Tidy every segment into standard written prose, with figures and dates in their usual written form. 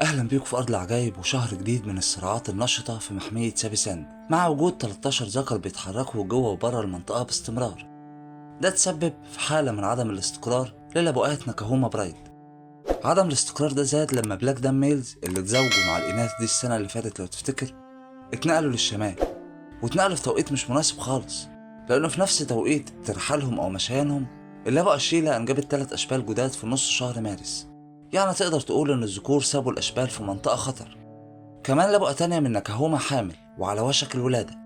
أهلا بيكم في أرض العجايب وشهر جديد من الصراعات النشطة في محمية سابي ساند، مع وجود 13 ذكر بيتحركوا جوه وبره المنطقة باستمرار. ده تسبب في حالة من عدم الاستقرار للبؤات نكاهوما برايد. عدم الاستقرار ده زاد لما بلاك دام ميلز اللي اتزوجوا مع الإناث دي السنة اللي فاتت لو تفتكر اتنقلوا للشمال، واتنقلوا في توقيت مش مناسب خالص، لأنه في نفس توقيت ترحالهم أو مشيانهم اللبقة شيلا أنجبت 3 أشبال جداد في نص شهر مارس. يعني تقدر تقول إن الذكور سابوا الأشبال في منطقة خطر. كمان لبقة تانية من نكاهوما حامل وعلى وشك الولادة.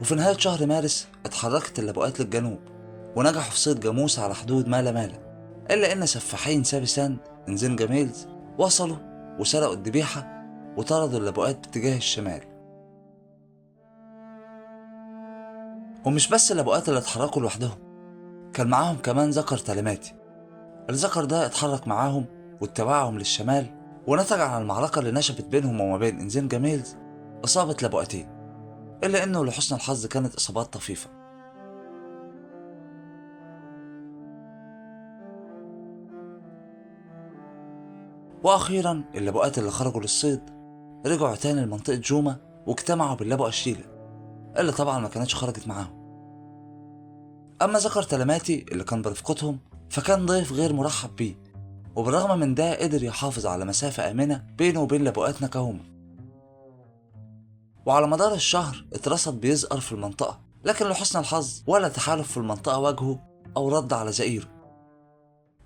وفي نهاية شهر مارس اتحركت اللبقات للجنوب ونجحوا في صيد جاموس على حدود مالا مالا، إلا إن سفاحين سابي ساند إنزينجا ميلز وصلوا وسرقوا الذبيحة وطردوا اللبقات باتجاه الشمال. ومش بس اللبقات اللي اتحركوا لوحدهم، كان معاهم كمان ذكر تلماتي. الذكر ده اتحرك معاهم واتبعهم للشمال، ونتج عن المعركة اللي نشبت بينهم وما بين إنزينجا ميلز إصابة لبقتين، إلا إنه لحسن الحظ كانت إصابات طفيفة. وأخيرا اللبقات اللي خرجوا للصيد رجعوا تاني لمنطقة جوما واجتمعوا باللبقة شيلا اللي طبعا ما كانتش خرجت معاهم. أما ذكر تلماتي اللي كان برفقتهم فكان ضيف غير مرحب بيه، وبالرغم من ده قدر يحافظ على مسافة آمنة بينه وبين لبقات نكاهوما. وعلى مدار الشهر اترصد بيزقر في المنطقة، لكن لحسن الحظ ولا تحالف في المنطقة واجهه أو رد على زئيره.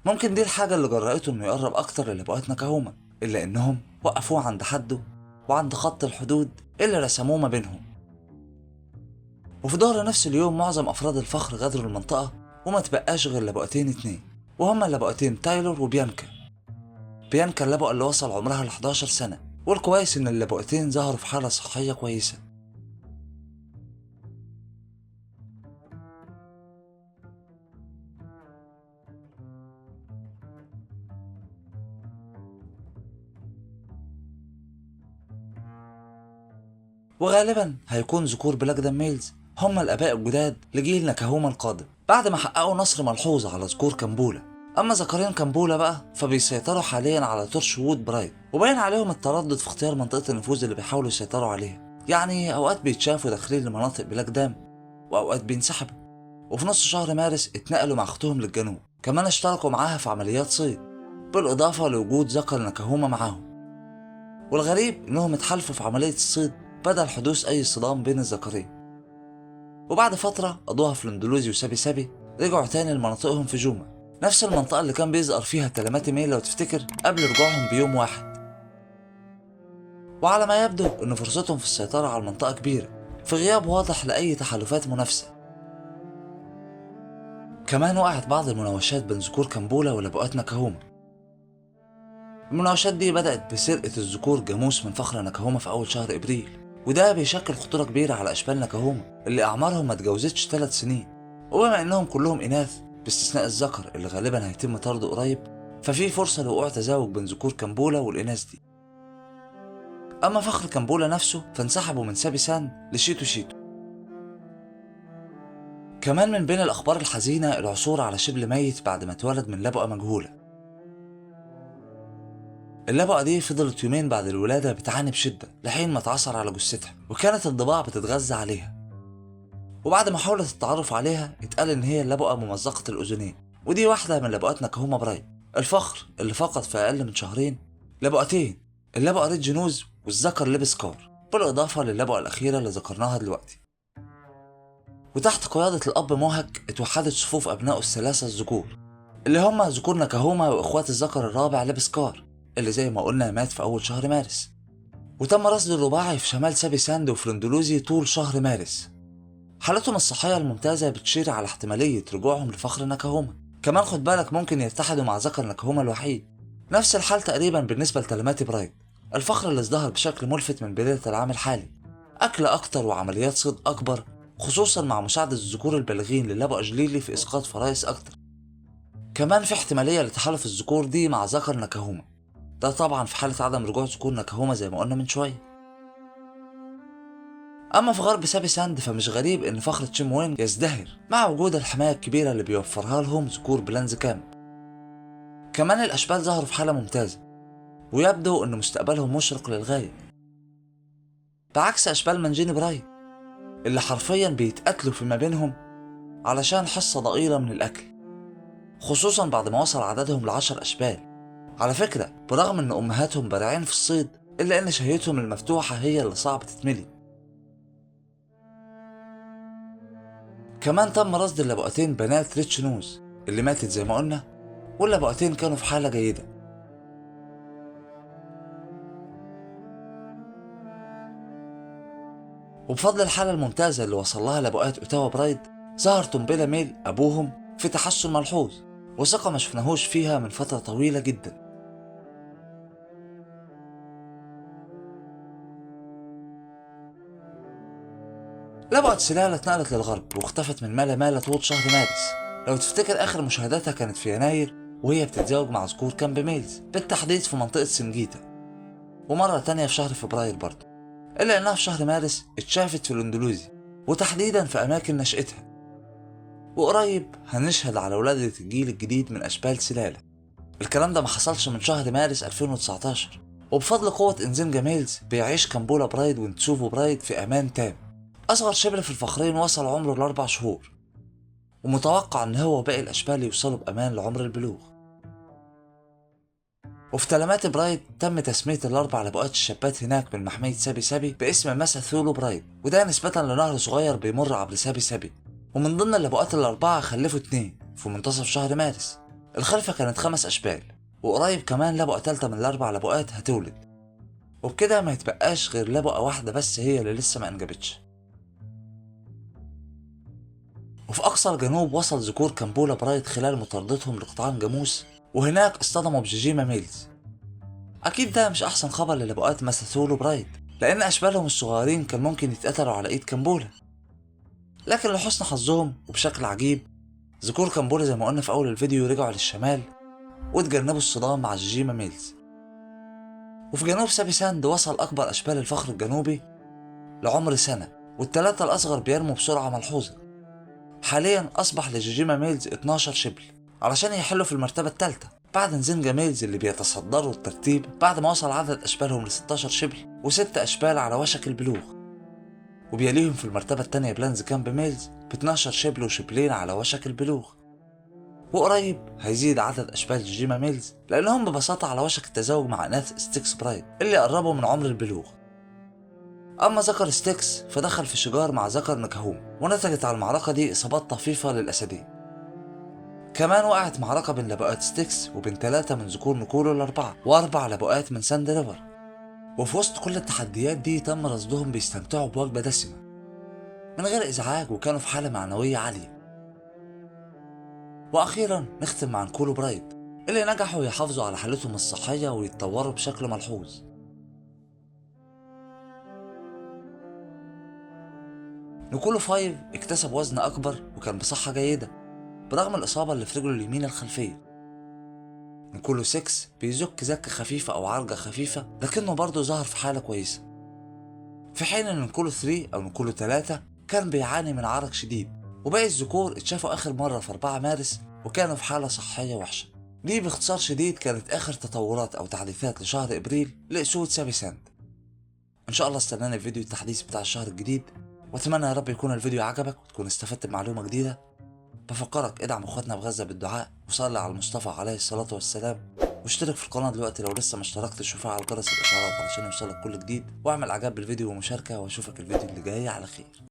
ممكن دي الحاجة اللي جرأته إنه يقرب أكتر للبقات نكاهوما، إلا إنهم وقفوه عند حده وعند خط الحدود اللي رسموه ما بينهم. وفي ظهر نفس اليوم معظم أفراد الفخر غادروا المنطقة وما تبقاش غير لبقتين اتنين، وهما اللبقتين تايلور وبيانكا. بيانكا اللبقة اللي وصل عمرها ل 11 سنة، والكويس إن اللبقتين ظهروا في حالة صحية كويسة. وغالبا هيكون ذكور بلاك دام ميلز هم الآباء الجداد لجيل نكاهوما القادم بعد ما حققوا نصر ملحوظ على ذكور كامبولا. أما ذكرين كامبولا بقى فبيسيطروا حاليا على تورش وود برايد، وباين عليهم التردد في اختيار منطقة النفوذ اللي بيحاولوا يسيطروا عليها. يعني أوقات بيتشافوا داخلين لمناطق بلاك دام وأوقات بينسحبوا. وفي نص شهر مارس اتنقلوا مع أختهم للجنوب، كمان اشتركوا معاها في عمليات صيد بالإضافة لوجود ذكر نكاهوما معاهم. والغريب إنهم اتحالفوا في عملية الصيد بدل حدوث أي صدام بين الذكرين. وبعد فترة قضوها في الاندلوزي وسابي سابي رجعوا تاني لمناطقهم في جوما، نفس المنطقة اللي كان بيظهر فيها تلماتي ميل لو تفتكر قبل رجوعهم بيوم واحد. وعلى ما يبدو إن فرصتهم في السيطرة على المنطقة كبيرة في غياب واضح لأي تحالفات منافسة. كمان وقعت بعض المناوشات بين ذكور كامبولا ولبقات نكاهوما. المناوشات دي بدأت بسرقة الذكور جاموس من فخر نكاهوما في أول شهر إبريل، وده بيشكل خطورة كبيرة على أشبال نكاهوما اللي أعمارهم ما تجاوزتش 3 سنين. وبما إنهم كلهم إناث باستثناء الذكر اللي غالبا هيتم طرده قريب، ففي فرصة لوقوع تزاوج بين ذكور كامبولا والإناث دي. أما فخر كامبولا نفسه فانسحبوا من سابي ساند لشيتو شيتو. كمان من بين الأخبار الحزينة العثور على شبل ميت بعد ما اتولد من لبقة مجهولة. اللبقة دي فضلت يومين بعد الولادة بتعاني بشدة لحين ما اتعثر على جثتها، وكانت الضباع بتتغذى عليها. وبعد محاولة التعرف عليها اتقال إن هي اللبقة ممزقة الأذنين، ودي واحدة من لبقات نكاهوما برايد الفخر اللي فقد في أقل من شهرين لبقتين، اللبقة ريد جنوز والذكر لبسكار، بالإضافة للبقة الأخيرة اللي ذكرناها دلوقتي. وتحت قيادة الأب موهك اتوحدت صفوف أبنائه الثلاثة الذكور اللي هم ذكور نكاهوما وإخوات الذكر الرابع لبسكار اللي زي ما قلنا مات في أول شهر مارس. وتم رصد الرباعي في شمال سابي ساند وفرندولوزي طول شهر مارس. حالتهم الصحية الممتازة بتشير على احتمالية رجوعهم لفخر نكاهوما. كمان خد بالك ممكن يتحدوا مع ذكر نكاهوما الوحيد. نفس الحال تقريبا بالنسبة لتلماتي برايد، الفخر اللي ازدهر بشكل ملفت من بداية العام الحالي، أكل أكتر وعمليات صيد أكبر، خصوصا مع مساعدة الذكور البالغين للبقى جليلي في إسقاط فرائس أكتر. كمان في احتمالية لتحالف الذكور دي مع ذكر نكاهوما، ده طبعا في حالة عدم رجوع ذكور نكاهوما زي ما قلنا من شوية. أما في غرب سابي ساند فمش غريب إن فخر تشيم وينج يزدهر مع وجود الحماية الكبيرة اللي بيوفرها لهم ذكور بلانز كامب. كمان الأشبال ظهروا في حالة ممتازة، ويبدو إن مستقبلهم مشرق للغاية، بعكس أشبال مانجيني برايد اللي حرفيا بيتقاتلوا فيما بينهم علشان حصة ضئيلة من الأكل، خصوصا بعد ما وصل عددهم ل10 أشبال. على فكرة برغم إن أمهاتهم بارعين في الصيد إلا إن شهيتهم المفتوحة هي اللي صعب تتملي. كمان تم رصد اللبؤتين بنات ريتش نوز اللي ماتت زي ما قلنا، واللبؤتين كانوا في حالة جيدة. وبفضل الحالة الممتازة اللي وصل لها لبؤات أوتاوا برايد، ظهر تومبيلا ميل أبوهم في تحسن ملحوظ وثقة ما شفناهوش فيها من فترة طويلة جدا. لبؤة سلالة اتنقلت للغرب واختفت من مالا طول شهر مارس. لو تفتكر آخر مشاهداتها كانت في يناير وهي بتتزوج مع ذكور كامب ميلز بالتحديد في منطقة سنجيتا، ومرة تانية في شهر فبراير برضه، إلا إنها في شهر مارس اتشافت في الأندلسي وتحديدا في أماكن نشأتها. وقريب هنشهد على ولادة الجيل الجديد من أشبال سلالة. الكلام ده ما حصلش من شهر مارس 2019، وبفضل قوة إنزيمجا ميلز بيعيش كامبولا برايد ونتسوفو برايد في أمان تام. أصغر شبل في الفخرين وصل عمره ل4 شهور، ومتوقع إن هو وباقي الأشبال يوصلوا بأمان لعمر البلوغ. وفي تلمات برايد تم تسمية ال4 لبؤات الشابات هناك من محمية سابي سابي باسم مسا ثولو برايد، وده نسبة لنهر صغير بيمر عبر سابي سابي. ومن ضمن اللبؤات ال4 خلفوا 2 في منتصف شهر مارس. الخلفة كانت 5 أشبال، وقريب كمان لبؤة تالتة من ال4 لبؤات هتولد، وبكده ما يتبقاش غير لبؤة واحدة بس هي اللي لسه ما انجبتش. وفي أقصى الجنوب وصل ذكور كامبولا برايد خلال مطاردتهم لقطعان جاموس، وهناك اصطدموا بجيجيما ميلز. أكيد ده مش أحسن خبر للبؤات مسا ثولو برايد، لأن أشبالهم الصغيرين كان ممكن يتقتلوا على إيد كامبولا. لكن لحسن حظهم وبشكل عجيب ذكور كامبولا زي ما قلنا في أول الفيديو رجعوا للشمال وتجنبوا الصدام مع جيجيما ميلز. وفي جنوب سابي ساند وصل أكبر أشبال الفخر الجنوبي لعمر سنة، والثلاثة الأصغر بيرموا بسرعة ملحوظة. حاليا أصبح لجيجيما ميلز 12 شبل علشان يحلوا في المرتبة الثالثة بعد إنزيمجا ميلز اللي بيتصدروا الترتيب بعد ما وصل عدد أشبالهم ل16 شبل و6 أشبال على وشك البلوغ. وبيليهم في المرتبة الثانية بلانز كامب ميلز ب12 شبل وشبلين على وشك البلوغ. وقريب هيزيد عدد أشبال جيجيما ميلز لأنهم ببساطة على وشك التزاوج مع إناث ستيكس برايد اللي قربوا من عمر البلوغ. أما ذكر ستيكس فدخل في شجار مع ذكر نكهوم، ونتجت على المعركة دي إصابات طفيفة للأسدين. كمان وقعت معركة بين لبؤات ستيكس وبين 3 من ذكور نكولو ال4 و4 لبؤات من ساند ريفر. وفي وسط كل التحديات دي تم رصدهم بيستمتعوا بوجبة دسمة من غير إزعاج، وكانوا في حالة معنوية عالية. وأخيرا نختم مع نكولو برايد اللي نجحوا يحافظوا على حالتهم الصحية ويتطوروا بشكل ملحوظ. نكولو 5 اكتسب وزن أكبر وكان بصحة جيدة برغم الإصابة اللي في رجله اليمين الخلفية. نكولو 6 بيزك زكة خفيفة أو عرجة خفيفة لكنه برضه ظهر في حالة كويسة، في حين إن نكولو 3 أو نكولو 3 كان بيعاني من عرق شديد. وباقي الذكور اتشافوا آخر مرة في 4 مارس وكانوا في حالة صحية وحشة. دي باختصار شديد كانت آخر تطورات أو تحديثات لشهر إبريل لأسود سابي ساند. إن شاء الله استناني الفيديو التحديث بتاع الشهر الجديد، وأتمنى يا رب يكون الفيديو عجبك وتكون استفدت بمعلومة جديدة. بفكرك ادعم اخواتنا في غزة بالدعاء وصلي على المصطفى عليه الصلاة والسلام، واشترك في القناة دلوقتي لو لسه ما اشتركتش وفعل جرس الإشعارات علشان يوصلك كل جديد، واعمل اعجاب بالفيديو ومشاركة، واشوفك الفيديو اللي جاي على خير.